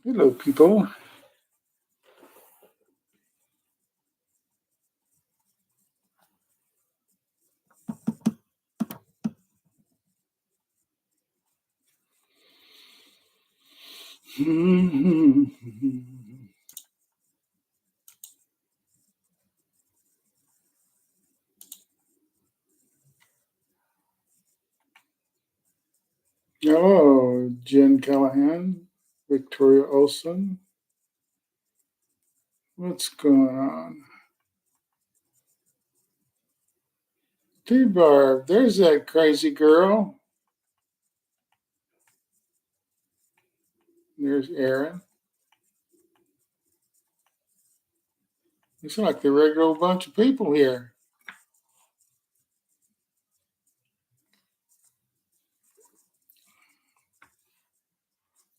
Hello, people. Oh, Jen Callahan, Victoria Olson. What's going on? T-Barb, there's that crazy girl. There's Aaron. It's like the regular old bunch of people here.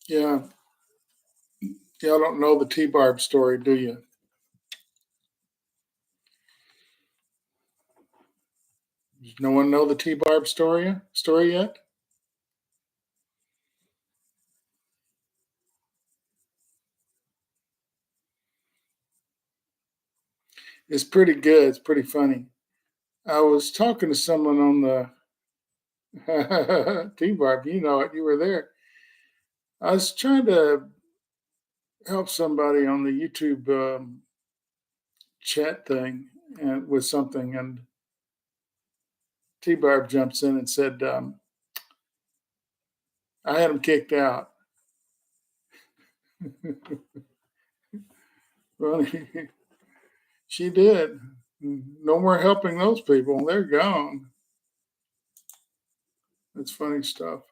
Yeah, y'all don't know the T-Barb story, do you? Does no one know the T-Barb story yet? It's pretty good. It's pretty funny. I was talking to someone on the T-Barb. You know it. You were there. I was trying to help somebody on the YouTube chat thing and with something, and T Barb jumps in and said, "I had him kicked out." Well, she did. No more helping those people; they're gone. That's funny stuff.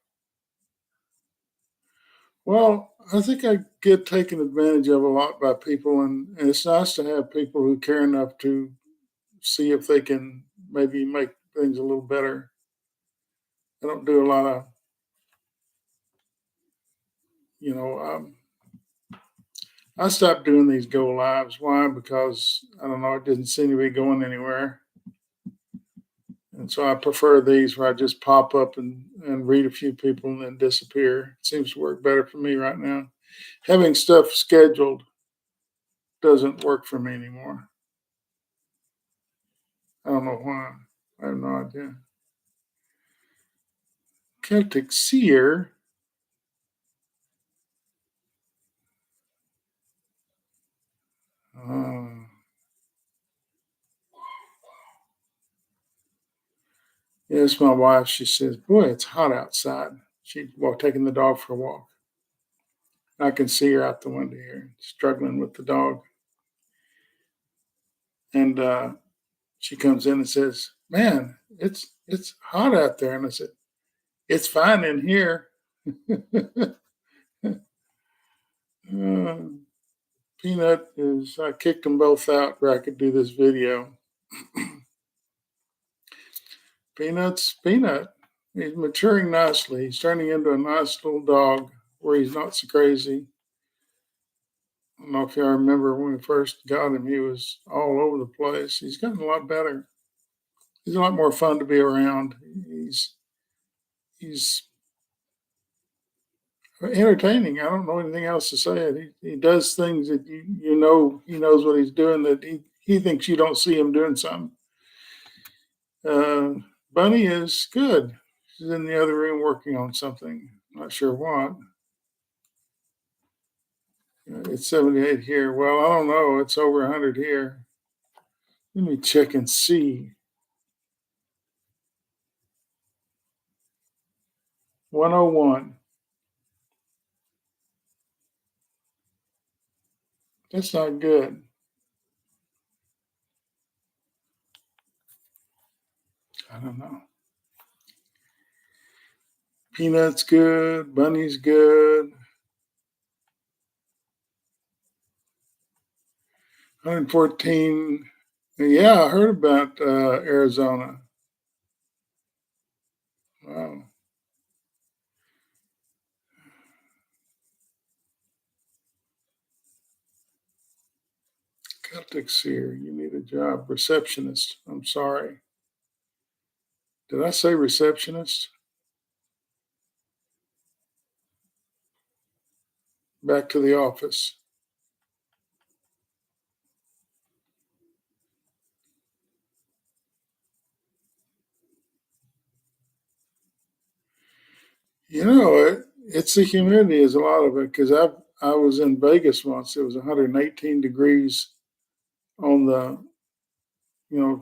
Well, I think I get taken advantage of a lot by people, and it's nice to have people who care enough to see if they can maybe make things a little better. I don't do a lot of, you know, I stopped doing these go lives. Why? Because I don't know, it didn't seem to be going anywhere. And so I prefer these where I just pop up and read a few people and then disappear. It seems to work better for me right now. Having stuff scheduled doesn't work for me anymore. I don't know why. I have no idea. Celtic Seer. Uh, yes, my wife. She says, "Boy, it's hot outside." She's taking the dog for a walk. I can see her out the window here, struggling with the dog. And she comes in and says, "Man, it's hot out there." And I said, "It's fine in here." uh, Peanut is. I kicked them both out where I could do this video. Peanut's Peanut. He's maturing nicely. He's turning into a nice little dog where he's not so crazy. I don't know if y'all remember when we first got him, he was all over the place. He's gotten a lot better. He's a lot more fun to be around. He's entertaining. I don't know anything else to say. He does things that you know he knows what he's doing, that he thinks you don't see him doing something. Uh, Bunny is good. She's in the other room working on something. Not sure what. It's 78 here. Well, I don't know. It's over 100 here. Let me check and see. 101. That's not good. I don't know. Peanut's good. Bunny's good. 114. Yeah, I heard about Arizona. Wow. Celtic Seer, you need a job. Receptionist. I'm sorry. Did I say receptionist? back to the office. It's the humidity is a lot of it because I was in Vegas once. It was 118 degrees on the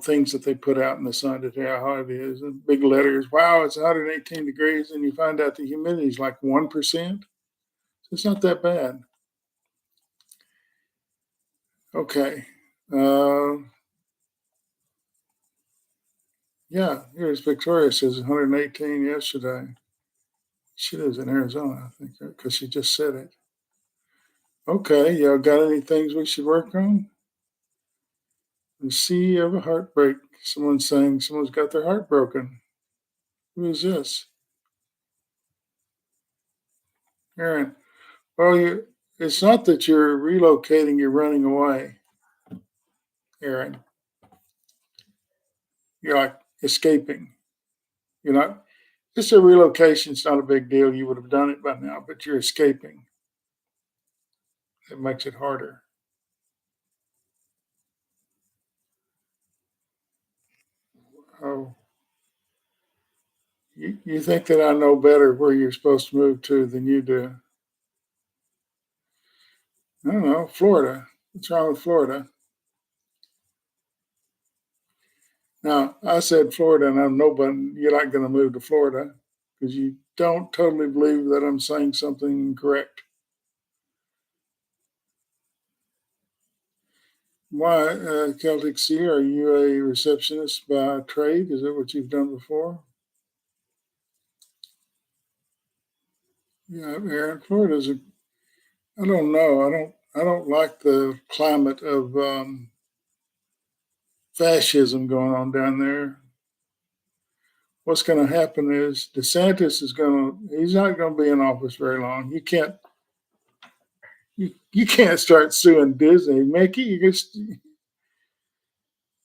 things that they put out in the sun to tell you how hot it is. And big letters, wow, it's 118 degrees, and you find out the humidity is like 1%. So it's not that bad. Okay. Uh, yeah, here's Victoria says 118 yesterday. She lives in Arizona, I think, because she just said it. Okay, y'all got any things we should work on? The sea of a heartbreak. Someone's saying someone's got their heart broken. Who is this? Aaron. Well, it's not that you're relocating, you're running away, Aaron. You're like escaping. You're not, it's a relocation. It's not a big deal. You would have done it by now, but you're escaping. It makes it harder. Oh, you think that I know better where you're supposed to move to than you do? I don't know. Florida. What's wrong with Florida? Now, I said Florida, and I know, but you're not going to move to Florida because you don't totally believe that I'm saying something incorrect. Why, Celtic Sea, are you a receptionist by trade? Is that what you've done before? Yeah, Aaron, Florida's a, I don't know. I don't like the climate of fascism going on down there. What's going to happen is DeSantis he's not going to be in office very long. You can't start suing Disney, Mickey.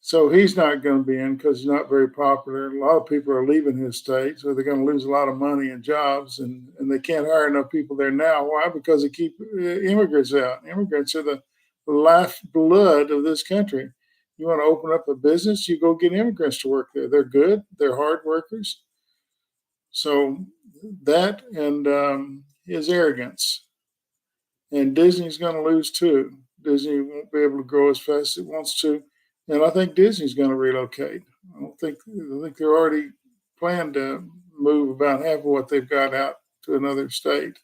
So he's not going to be in because he's not very popular. A lot of people are leaving his state, so they're going to lose a lot of money and jobs, and they can't hire enough people there now. Why? Because they keep immigrants out. Immigrants are the lifeblood of this country. You want to open up a business, you go get immigrants to work there. They're good. They're hard workers. So that and his arrogance. And Disney's going to lose too. Disney won't be able to grow as fast as it wants to, and I think Disney's going to relocate. I think they're already planned to move about half of what they've got out to another state.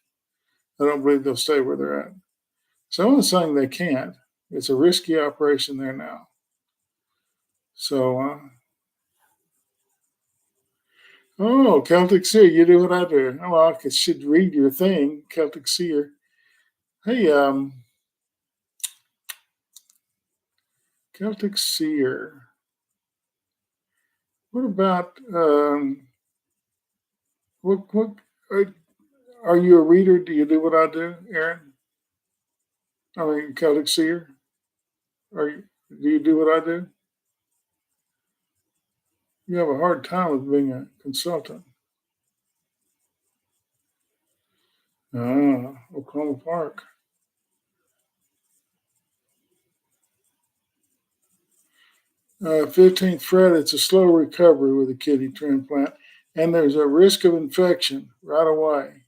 I don't believe they'll stay where they're at. So I'm not saying they can't. It's a risky operation there now. So, oh, Celtic Seer, you do what I do. Oh, I should read your thing, Celtic Seer. Hey, Celtic Seer. What about what are you a reader? Do you do what I do, Aaron? I mean, Celtic Seer. Are you? Do you do what I do? You have a hard time with being a consultant. Ah, Oklahoma Park. 15th Fred. It's a slow recovery with a kidney transplant, and there's a risk of infection right away.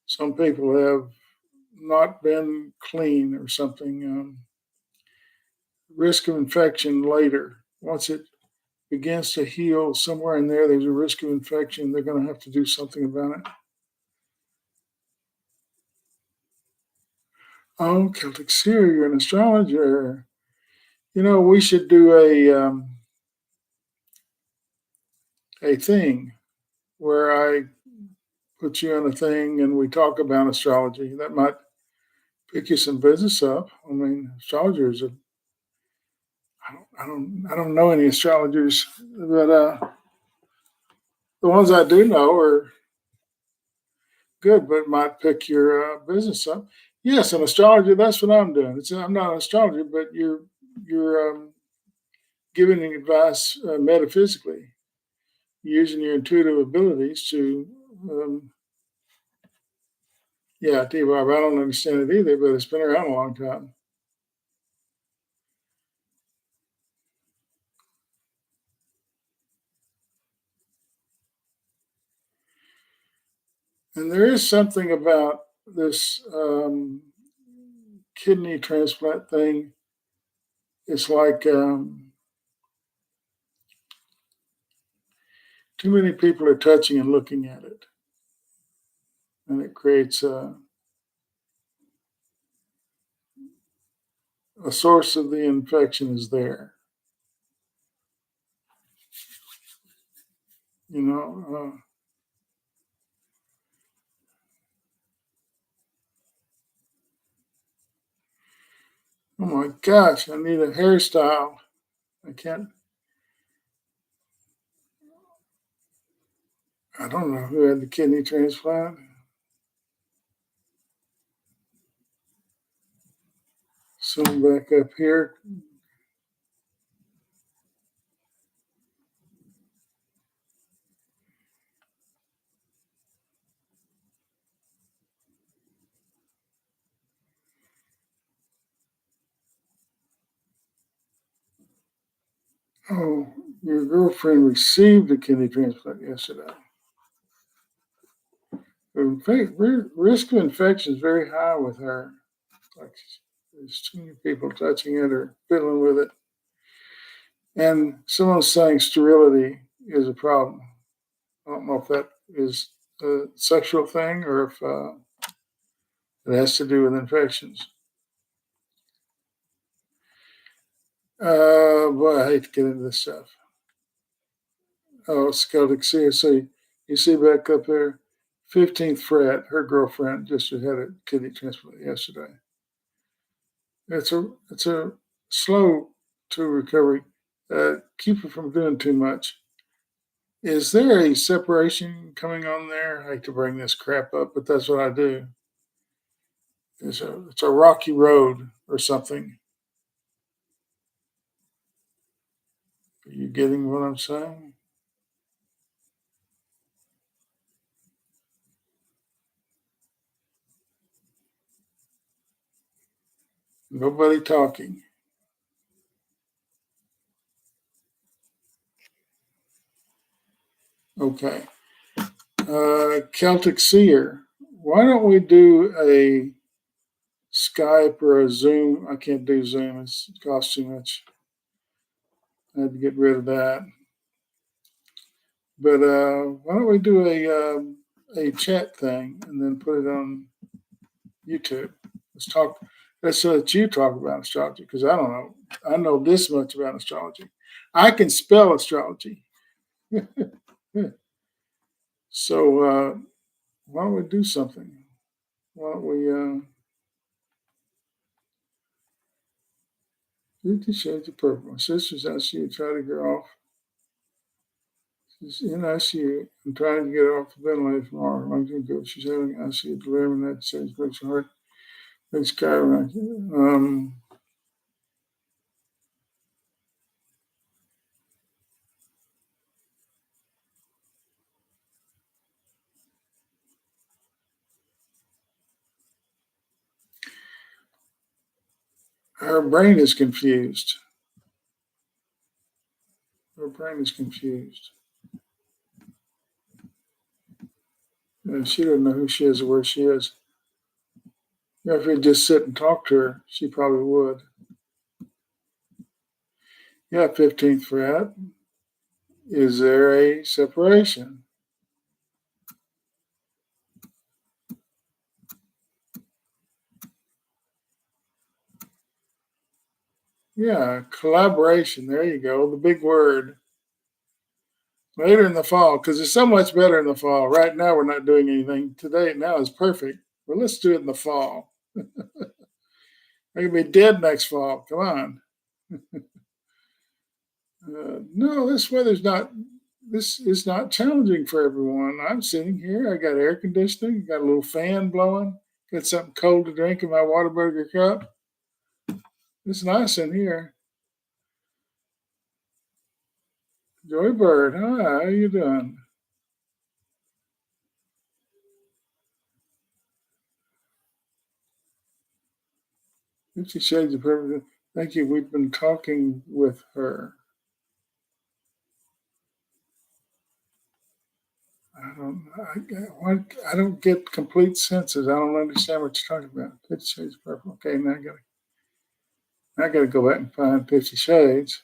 Some people have not been clean or something. Risk of infection later. Once it begins to heal somewhere in there, there's a risk of infection. They're going to have to do something about it. Oh, Celtic Seer, you're an astrologer. We should do a thing where I put you on a thing and we talk about astrology. That might pick you some business up. I mean, astrologers are. I don't know any astrologers, but the ones I do know are good, but might pick your business up. Yes, an astrologer. That's what I'm doing. I'm not an astrologer, but you're giving advice metaphysically, using your intuitive abilities to um, Yeah, T-Bob, I don't understand it either, but it's been around a long time. And there is something about this kidney transplant thing. It's like too many people are touching and looking at it, and it creates a source of the infection is there. You know, oh my gosh, I need a hairstyle. I can't. I don't know who had the kidney transplant. Zoom back up here. Oh, your girlfriend received a kidney transplant yesterday. In fact, risk of infection is very high with her. Like there's too many people touching it or fiddling with it. And someone's saying sterility is a problem. I don't know if that is a sexual thing or if it has to do with infections. Boy, I hate to get into this stuff. Oh, Celtic Sea. So you see back up there, 15th fret, her girlfriend just had a kidney transplant yesterday. It's a slow to recovery. Keep her from doing too much. Is there a separation coming on there? I hate to bring this crap up, but that's what I do. It's a rocky road or something. Are you getting what I'm saying? Nobody talking. Okay. Celtic Seer. Why don't we do a Skype or a Zoom? I can't do Zoom. It costs too much. I had to get rid of that. But why don't we do a chat thing and then put it on YouTube? Let's talk. Let's let you talk about astrology because I don't know. I know this much about astrology. I can spell astrology. So why don't we do something? Why don't we do shades of purple? My sister's ICU. Try to get off. She's in ICU. I'm trying to get her off the ventilator tomorrow. Lungs and go. She's having ICU delivery. That says makes her heart. Makes chiropractic. Her brain is confused. Her brain is confused. And she doesn't know who she is or where she is. If we just sit and talk to her, she probably would. Yeah, 15th fret. Is there a separation? Yeah, collaboration. There you go. The big word. Later in the fall, because it's so much better in the fall. Right now, we're not doing anything. Today, now is perfect. But let's do it in the fall. I could be dead next fall. Come on. No, this weather's not. This is not challenging for everyone. I'm sitting here. I got air conditioning. Got a little fan blowing. Got something cold to drink in my Whataburger cup. It's nice in here. Joy Bird, hi. How you doing? 50 Shades of Purple. Thank you. We've been talking with her. I don't get complete senses. I don't understand what you're talking about. 50 Shades of Purple. Okay, now I gotta go back and find 50 Shades.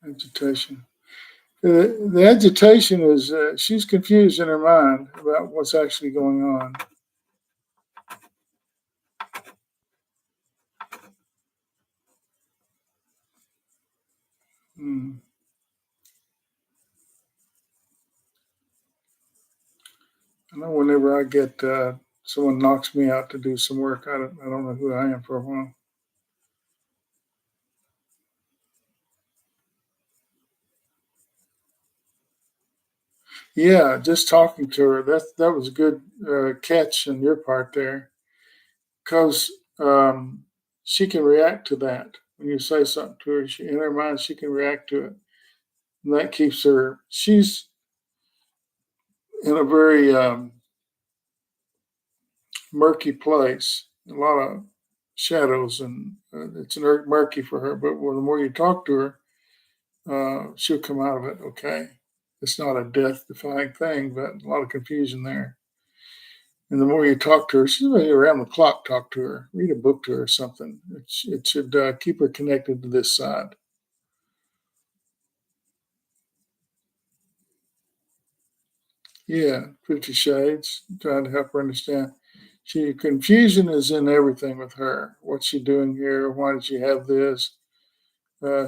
Agitation. The agitation is she's confused in her mind about what's actually going on. Hmm. I know whenever I get someone knocks me out to do some work, I don't know who I am for a while. Yeah, just talking to her. That was a good catch on your part there, because she can react to that when you say something to her. In her mind, she can react to it, and that keeps her. She's in a very murky place, a lot of shadows, and it's murky for her. But the more you talk to her, she'll come out of it okay. It's not a death-defying thing, but a lot of confusion there. And the more you talk to her, she's really around the clock. Talk to her, read a book to her, or something. It should keep her connected to this side. Yeah, 50 Shades, trying to help her understand. She confusion is in everything with her. What's she doing here? Why did she have this?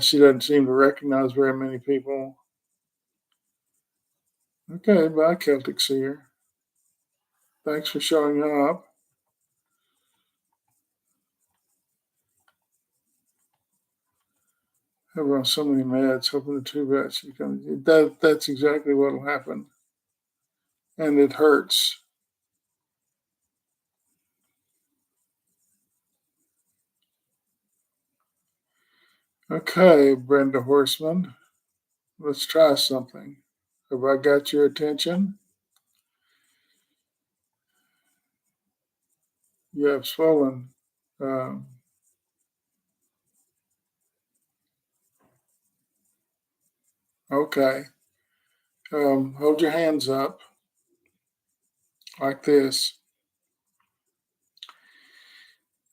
She doesn't seem to recognize very many people. Okay, bye, Celtic Seer. Thanks for showing up. Ever on so many meds, hoping the two vets become that's exactly what'll happen. And it hurts. Okay, Brenda Horseman. Let's try something. Have I got your attention? You have swollen. Um, okay. Hold your hands up like this.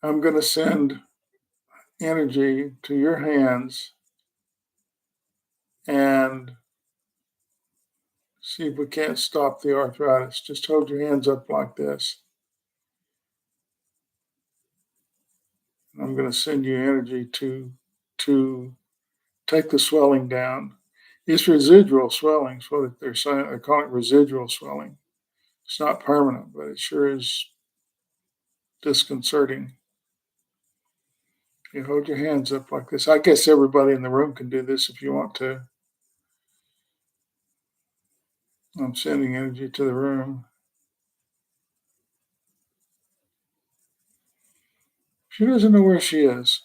I'm going to send energy to your hands and see if we can't stop the arthritis. Just hold your hands up like this. I'm going to send you energy to take the swelling down. It's residual swelling. Is what they're saying. They call it residual swelling. It's not permanent, but it sure is disconcerting. You hold your hands up like this. I guess everybody in the room can do this if you want to. I'm sending energy to the room. She doesn't know where she is.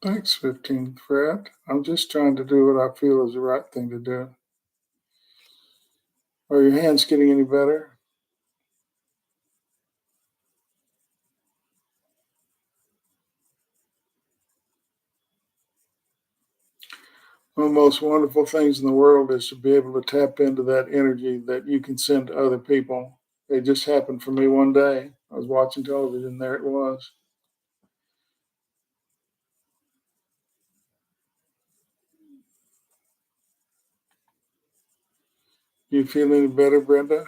Thanks, 15th Fred. I'm just trying to do what I feel is the right thing to do. Are your hands getting any better? One of the most wonderful things in the world is to be able to tap into that energy that you can send to other people. It just happened for me one day. I was watching television, there it was. Do you feel any better, Brenda?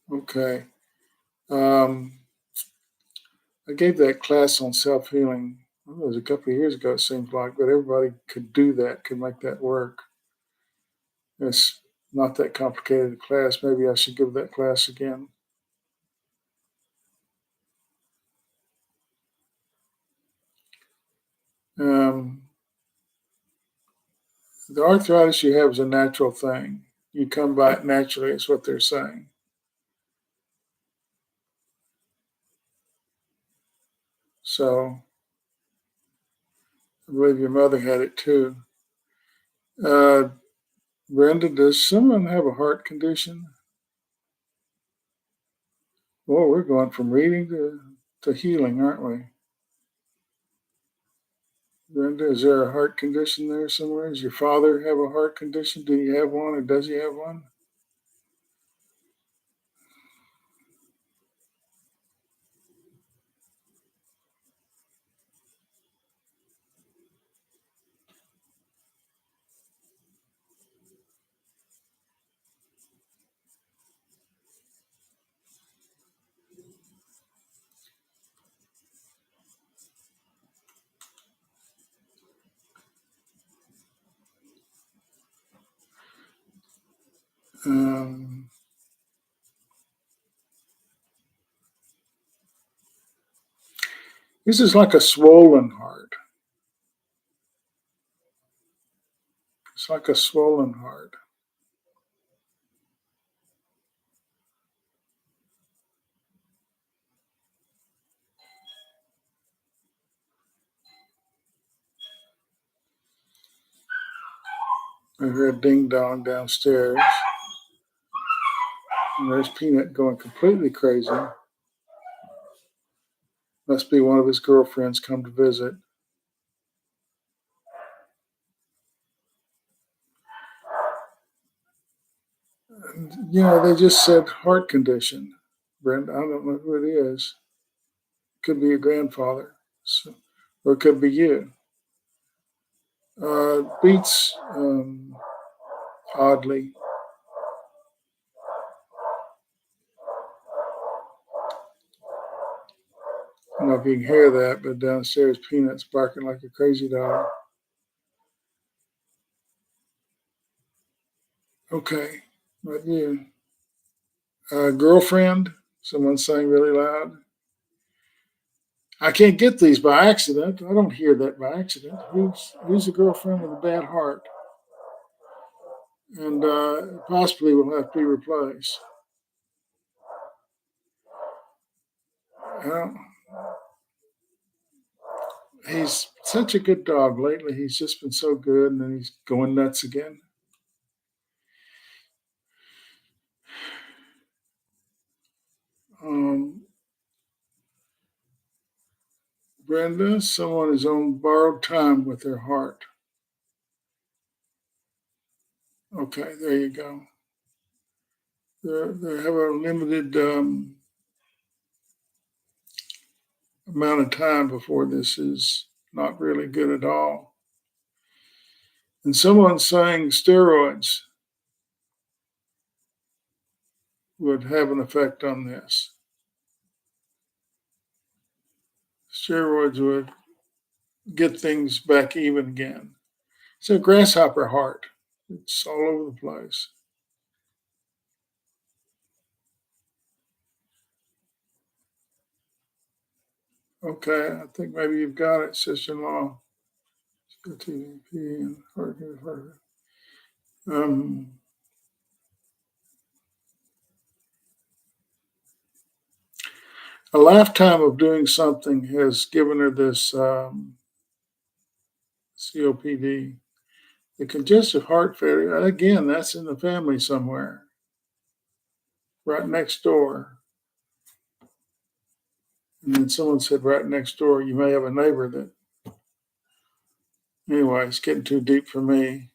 Okay. Um, I gave that class on self healing. It was a couple of years ago, it seems like, but everybody could do that, could make that work. It's not that complicated class. Maybe I should give that class again. Um, the arthritis you have is a natural thing. You come by it naturally, is what they're saying. So I believe your mother had it too. Uh, Brenda, does someone have a heart condition? Well, we're going from reading to healing, aren't we? Brenda, is there a heart condition there somewhere? Does your father have a heart condition? Do you have one or does he have one? Um, this is like a swollen heart. It's like a swollen heart. I heard ding dong downstairs. And there's Peanut going completely crazy. Must be one of his girlfriends come to visit. And, they just said heart condition. Brenda, I don't know who it is. Could be your grandfather, or it could be you. Beats oddly. I don't know if you can hear that, but downstairs, Peanut's barking like a crazy dog. Okay, not you. Girlfriend, someone's saying really loud. I can't get these by accident. I don't hear that by accident. Who's a girlfriend with a bad heart? And possibly will have to be replaced. Uh, he's such a good dog lately. He's just been so good, and then he's going nuts again. Um, Brenda, someone is on borrowed time with their heart. Okay, there you go. They have a limited amount of time before this is not really good at all. And someone's saying steroids would have an effect on this. Steroids would get things back even again. It's a grasshopper heart. It's all over the place. Okay, I think maybe you've got it, sister-in-law. Um, a lifetime of doing something has given her this COPD. The congestive heart failure, again, that's in the family somewhere, right next door. And then someone said right next door, you may have a neighbor that, anyway, it's getting too deep for me.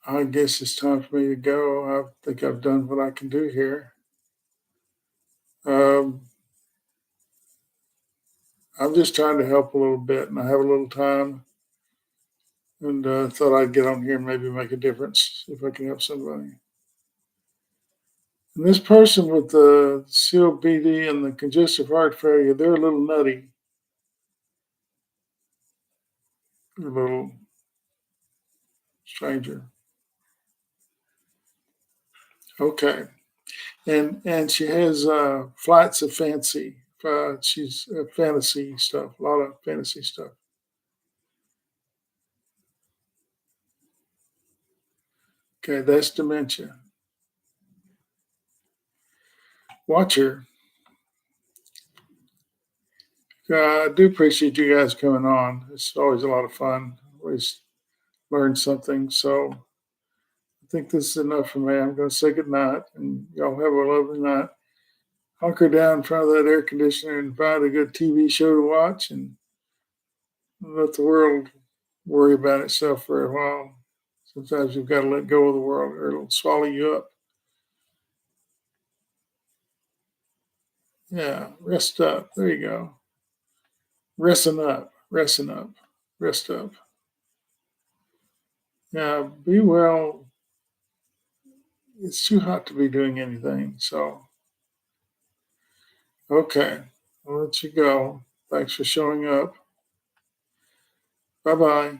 I guess it's time for me to go. I think I've done what I can do here. Um, I'm just trying to help a little bit, and I have a little time, and thought I'd get on here and maybe make a difference, see if I can help somebody. And this person with the COPD and the congestive heart failure, they're a little nutty. They're a little stranger. Okay. And she has flights of fancy. She's fantasy stuff, a lot of fantasy stuff. Okay, that's dementia. Watch her. I do appreciate you guys coming on. It's always a lot of fun. Always learn something. So I think this is enough for me. I'm going to say good night, and y'all have a lovely night. Hunker down in front of that air conditioner and find a good TV show to watch, and let the world worry about itself for a while. Sometimes you've got to let go of the world, or it'll swallow you up. Yeah, rest up. There you go. Resting up, resting up, rest up. Yeah, be well. It's too hot to be doing anything. So, okay, I'll let you go. Thanks for showing up. Bye bye.